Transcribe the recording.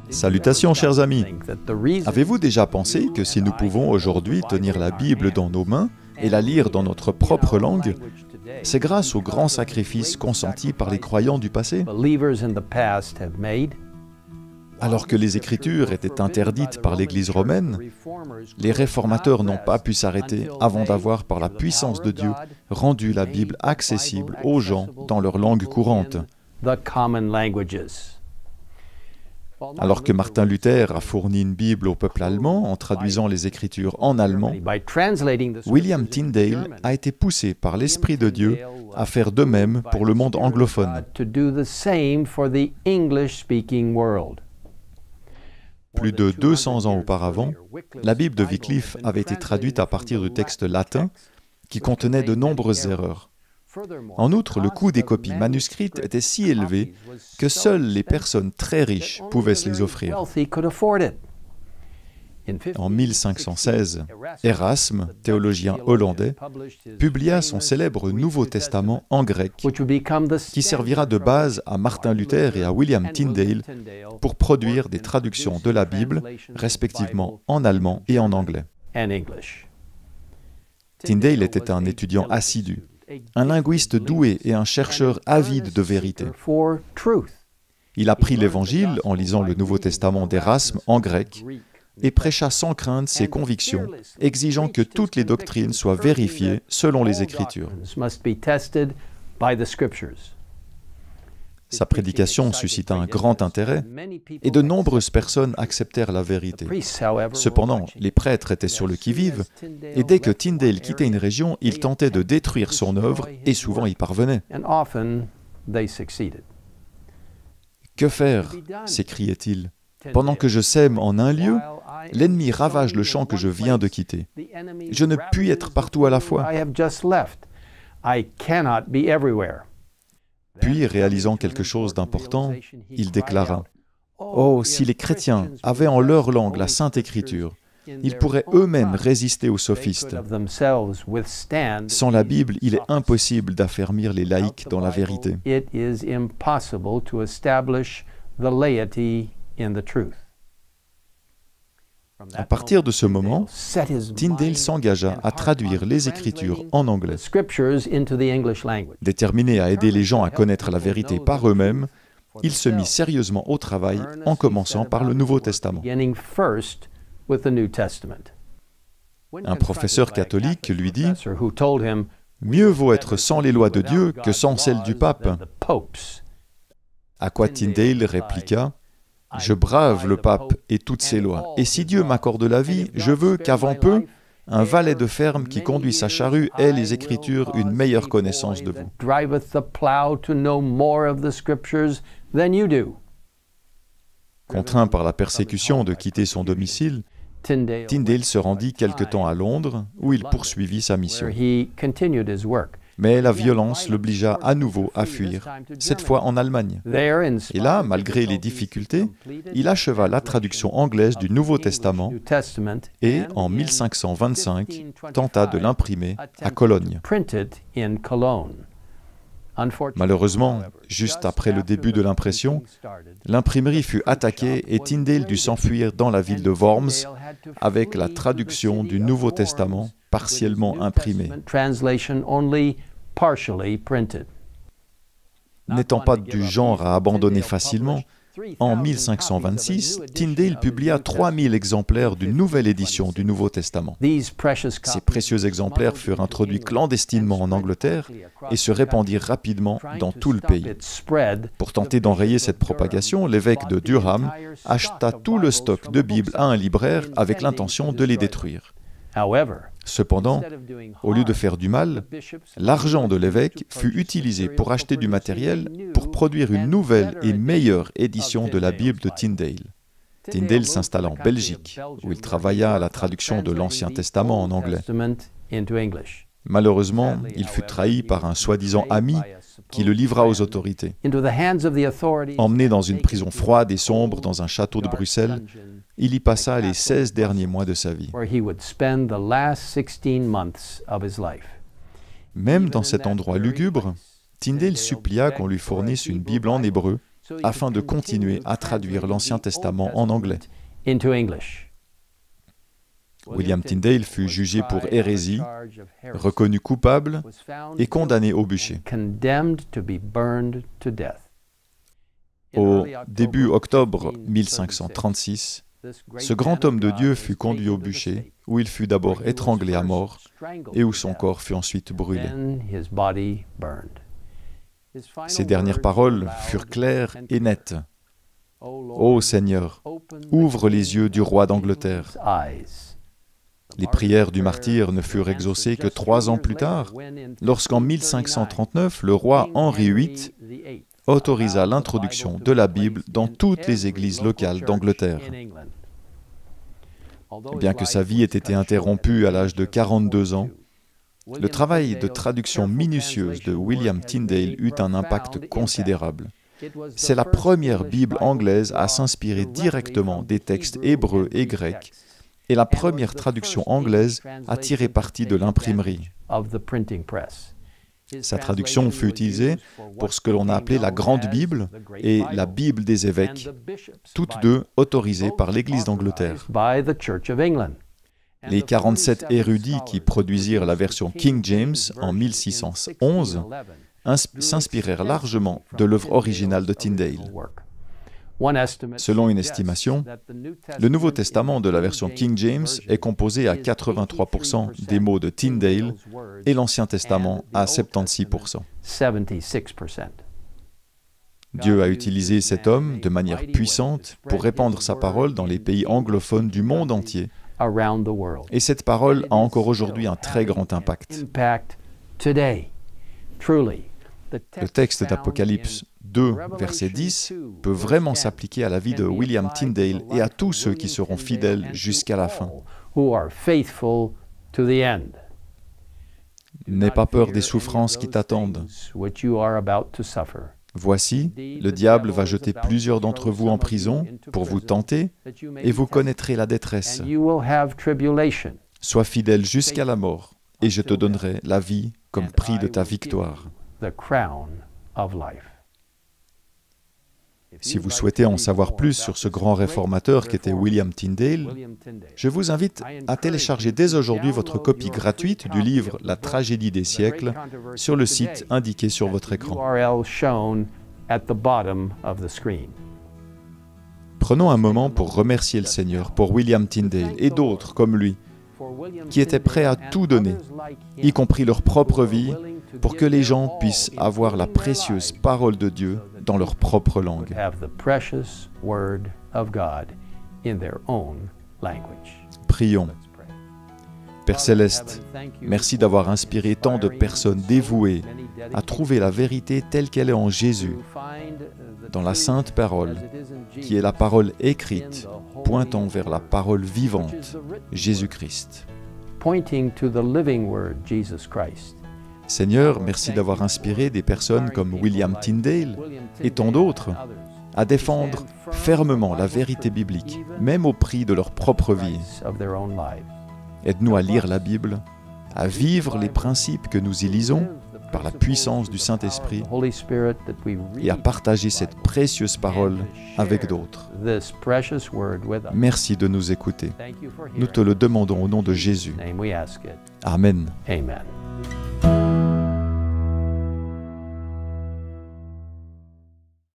Salutations chers amis. Avez-vous déjà pensé que si nous pouvons aujourd'hui tenir la Bible dans nos mains et la lire dans notre propre langue, c'est grâce aux grands sacrifices consentis par les croyants du passé? Alors que les Écritures étaient interdites par l'Église romaine, les réformateurs n'ont pas pu s'arrêter avant d'avoir, par la puissance de Dieu, rendu la Bible accessible aux gens dans leur langue courante. Alors que Martin Luther a fourni une Bible au peuple allemand en traduisant les Écritures en allemand, William Tyndale a été poussé par l'Esprit de Dieu à faire de même pour le monde anglophone. Plus de 200 ans auparavant, la Bible de Wycliffe avait été traduite à partir de textes latins qui contenaient de nombreuses erreurs. En outre, le coût des copies manuscrites était si élevé que seules les personnes très riches pouvaient se les offrir. En 1516, Erasme, théologien hollandais, publia son célèbre Nouveau Testament en grec, qui servira de base à Martin Luther et à William Tyndale pour produire des traductions de la Bible, respectivement en allemand et en anglais. Tyndale était un étudiant assidu, un linguiste doué et un chercheur avide de vérité. Il apprit l'Évangile en lisant le Nouveau Testament d'Erasme en grec et prêcha sans crainte ses convictions, exigeant que toutes les doctrines soient vérifiées selon les Écritures. Sa prédication suscita un grand intérêt et de nombreuses personnes acceptèrent la vérité. Cependant, les prêtres étaient sur le qui-vive et dès que Tyndale quittait une région, il tentait de détruire son œuvre et souvent y parvenait. « Que faire » s'écriait-il. « Pendant que je sème en un lieu, l'ennemi ravage le champ que je viens de quitter. Je ne puis être partout à la fois. » Puis, réalisant quelque chose d'important, il déclara « Oh, si les chrétiens avaient en leur langue la Sainte Écriture, ils pourraient eux-mêmes résister aux sophistes. Sans la Bible, il est impossible d'affermir les laïcs dans la vérité. » À partir de ce moment, Tyndale s'engagea à traduire les Écritures en anglais. Déterminé à aider les gens à connaître la vérité par eux-mêmes, il se mit sérieusement au travail en commençant par le Nouveau Testament. Un professeur catholique lui dit « Mieux vaut être sans les lois de Dieu que sans celles du pape. » À quoi Tyndale répliqua « Je brave le pape et toutes ses lois, et si Dieu m'accorde la vie, je veux qu'avant peu, un valet de ferme qui conduit sa charrue ait les Écritures une meilleure connaissance de vous. » Contraint par la persécution de quitter son domicile, Tyndale se rendit quelque temps à Londres, où il poursuivit sa mission. Mais la violence l'obligea à nouveau à fuir, cette fois en Allemagne. Et là, malgré les difficultés, il acheva la traduction anglaise du Nouveau Testament et, en 1525, tenta de l'imprimer à Cologne. Malheureusement, juste après le début de l'impression, l'imprimerie fut attaquée et Tyndale dut s'enfuir dans la ville de Worms avec la traduction du Nouveau Testament partiellement imprimée. N'étant pas du genre à abandonner facilement, en 1526, Tyndale publia 3000 exemplaires d'une nouvelle édition du Nouveau Testament. Ces précieux exemplaires furent introduits clandestinement en Angleterre et se répandirent rapidement dans tout le pays. Pour tenter d'enrayer cette propagation, l'évêque de Durham acheta tout le stock de Bibles à un libraire avec l'intention de les détruire. Cependant, au lieu de faire du mal, l'argent de l'évêque fut utilisé pour acheter du matériel pour produire une nouvelle et meilleure édition de la Bible de Tyndale. Tyndale s'installa en Belgique, où il travailla à la traduction de l'Ancien Testament en anglais. Malheureusement, il fut trahi par un soi-disant ami qui le livra aux autorités. Emmené dans une prison froide et sombre dans un château de Bruxelles, il y passa les 16 derniers mois de sa vie. Même dans cet endroit lugubre, Tyndale supplia qu'on lui fournisse une Bible en hébreu afin de continuer à traduire l'Ancien Testament en anglais. William Tyndale fut jugé pour hérésie, reconnu coupable et condamné au bûcher. Au début octobre 1536, ce grand homme de Dieu fut conduit au bûcher, où il fut d'abord étranglé à mort et où son corps fut ensuite brûlé. Ses dernières paroles furent claires et nettes. « Ô Seigneur, ouvre les yeux du roi d'Angleterre. » Les prières du martyr ne furent exaucées que 3 ans plus tard, lorsqu'en 1539, le roi Henri VIII autorisa l'introduction de la Bible dans toutes les églises locales d'Angleterre. Bien que sa vie ait été interrompue à l'âge de 42 ans, le travail de traduction minutieuse de William Tyndale eut un impact considérable. C'est la première Bible anglaise à s'inspirer directement des textes hébreux et grecs, et la première traduction anglaise à tirer parti de l'imprimerie. Sa traduction fut utilisée pour ce que l'on a appelé la Grande Bible et la Bible des évêques, toutes deux autorisées par l'Église d'Angleterre. Les 47 érudits qui produisirent la version King James en 1611 s'inspirèrent largement de l'œuvre originale de Tyndale. Selon une estimation, le Nouveau Testament de la version King James est composé à 83% des mots de Tyndale et l'Ancien Testament à 76%. Dieu a utilisé cet homme de manière puissante pour répandre sa parole dans les pays anglophones du monde entier. Et cette parole a encore aujourd'hui un très grand impact. Le texte d'Apocalypse 2, verset 10, peut vraiment s'appliquer à la vie de William Tyndale et à tous ceux qui seront fidèles jusqu'à la fin. N'aie pas peur des souffrances qui t'attendent. Voici, le diable va jeter plusieurs d'entre vous en prison pour vous tenter, et vous connaîtrez la détresse. Sois fidèle jusqu'à la mort, et je te donnerai la vie comme prix de ta victoire. Si vous souhaitez en savoir plus sur ce grand réformateur qu'était William Tyndale, je vous invite à télécharger dès aujourd'hui votre copie gratuite du livre « La tragédie des siècles » sur le site indiqué sur votre écran. Prenons un moment pour remercier le Seigneur pour William Tyndale et d'autres comme lui, qui étaient prêts à tout donner, y compris leur propre vie, pour que les gens puissent avoir la précieuse parole de Dieu dans leur propre langue. Prions. Père Céleste, merci d'avoir inspiré tant de personnes dévouées à trouver la vérité telle qu'elle est en Jésus, dans la Sainte Parole, qui est la parole écrite, pointant vers la parole vivante, Jésus-Christ. Seigneur, merci d'avoir inspiré des personnes comme William Tyndale et tant d'autres à défendre fermement la vérité biblique, même au prix de leur propre vie. Aide-nous à lire la Bible, à vivre les principes que nous y lisons par la puissance du Saint-Esprit et à partager cette précieuse parole avec d'autres. Merci de nous écouter. Nous te le demandons au nom de Jésus. Amen.